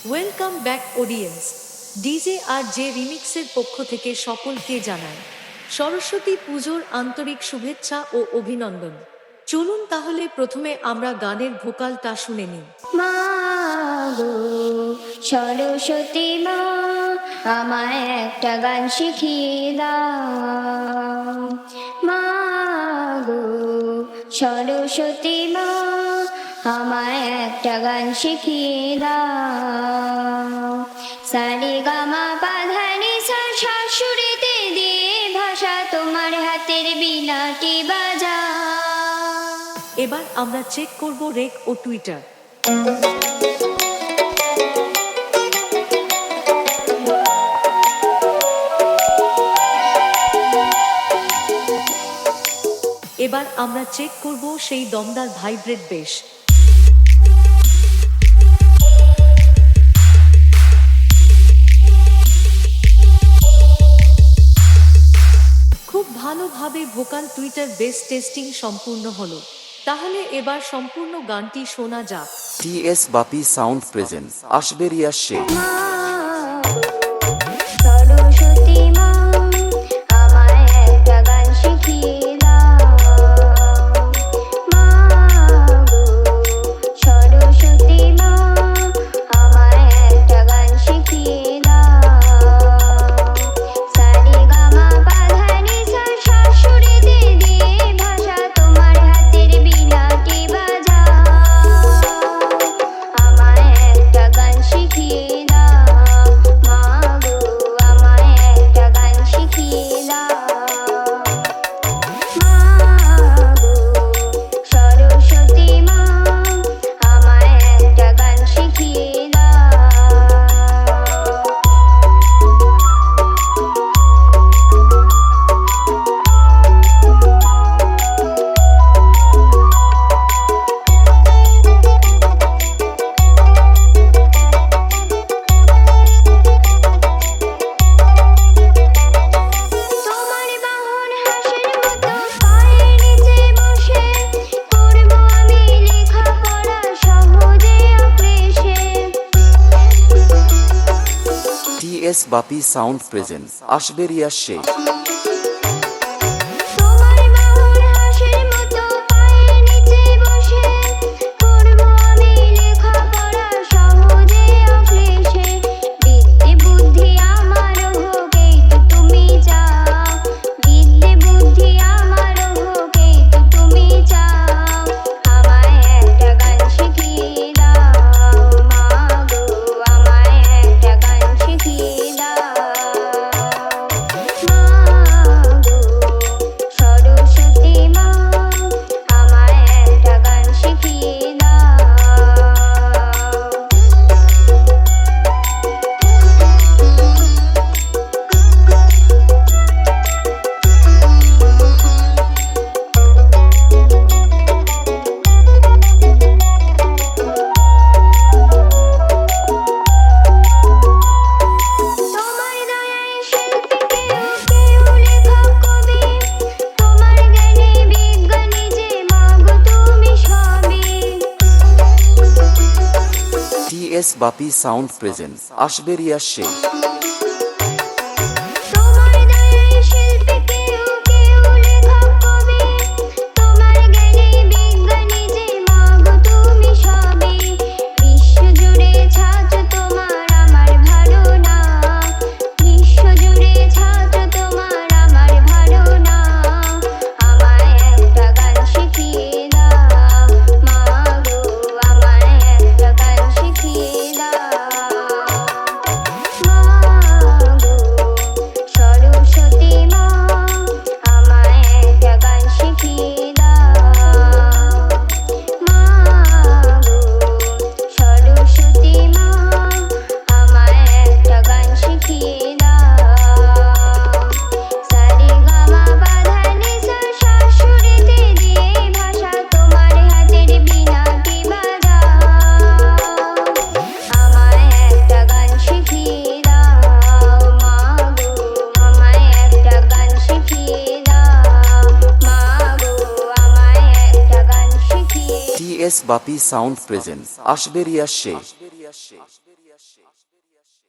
Welcome back audience. DJ আর J রিমিক্সের পক্ষ থেকে সকলকে জানায় সরস্বতী পুজোর আন্তরিক শুভেচ্ছা ও অভিনন্দন। চলুন তাহলে প্রথমে আমরা গানের ভোকালটা শুনে নিই। মা গো সরস্বতী মা, আমায় একটা গান শিখিয়ে দাও। মা গো সরস্বতী মা, আমায় একটা গান শিখিয়ে দাও। সারে গামা পাধানি সা শাশুড়িতে দিয়ে ভাষা তোমার হাতের বীণাটি বাজা। এবার আমরা চেক করব রেক ও টুইটার। এবার আমরা চেক করব সেই দমদার ভাইব্রেট বেশ। খুব ভালোভাবে ভোকাল টুইটার বেস টেস্টিং সম্পূর্ণ হলো। তাহলে এবার সম্পূর্ণ গানটি শোনা যাক। টিএস বাপি সাউন্ড প্রেজেন্ট আশবেরিয়া শেখ। সরস্বতী মা, আমায় একটা গান শিখিয়ে দাও। মা গো সরস্বতী মা, আমায় একটা গান শিখিয়ে দাও। সারে গামা পাধানি সা শাশুড়িতে দিয়ে ভাষা তোমার হাতের বীণাটি বাজা। আমায় একটা গান শিখিয়ে দাও। মা গো আমায় একটা গান শিখিয়ে দাও। মা গো সরস্বতী মা, আমায় একটা গান শিখিয়ে দাও। তোমার বাহন হাসের মতো পায়ের নিচে বসে করবো আমি লেখাপড়া সহজে অক্লেশে। টিএস বাপি সাউন্ড প্রেজেন্ট আশবেরিয়া শেখ। তোমার বাহন হাসের মতো পায়ের নিচে বসে করবো আমি লেখাপড়া সহজে অক্লেশে। বিদ্যে বুদ্ধি আমার হোক এই তো তুমি চাও। বিদ্যে বুদ্ধি আমার হোক এই তো তুমি চাও। আমায় একটা গান শিখিয়ে দাও। মা গো আমায় একটা গান শিখিয়ে দাও। মা গো সরস্বতী মা, আমায় একটা গান শিখিয়ে দাও। তোমার দয়ায় শিল্পী কেউ কেউ লেখক কবি, তোমার জ্ঞানে বিজ্ঞানী যে মা গো তুমি সবই। টিএস বাপি সাউন্ড প্রেজেন্ট আশবেরিয়া শেখ। তোমার দয়ায় শিল্পী কেউ কেউ লেখক কবি, তোমার জ্ঞানে বিজ্ঞানী যে মা গো তুমি সবই। বিশ্বজুড়ে ছাত্র তোমার আমার ধারণা, বিশ্বজুড়ে ছাত্র তোমার আমার ধারণা। আমায় একটা গান শিখিয়ে দাও। মা গো আমায় একটা গান শিখিয়ে দাও। মা গো সরস্বতী মা, আমায় একটা গান শিখিয়ে দাও। মা গো সরস্বতী মা, আমায় একটা গান শিখিয়ে দাও। সারে গামা পাধানি সা শাশুড়িতে দিয়ে ভাষা তোমার হাতের বীণাটি বাজা। আমায় একটা গান শিখিয়ে দাও। মা গো আমায় একটা গান শিখিয়ে দাও। মা গো আমায় একটা গান শিখিয়ে। টিএস বাপি সাউন্ড প্রেজেন্ট আশবেরিয়া শেখ। আসছে।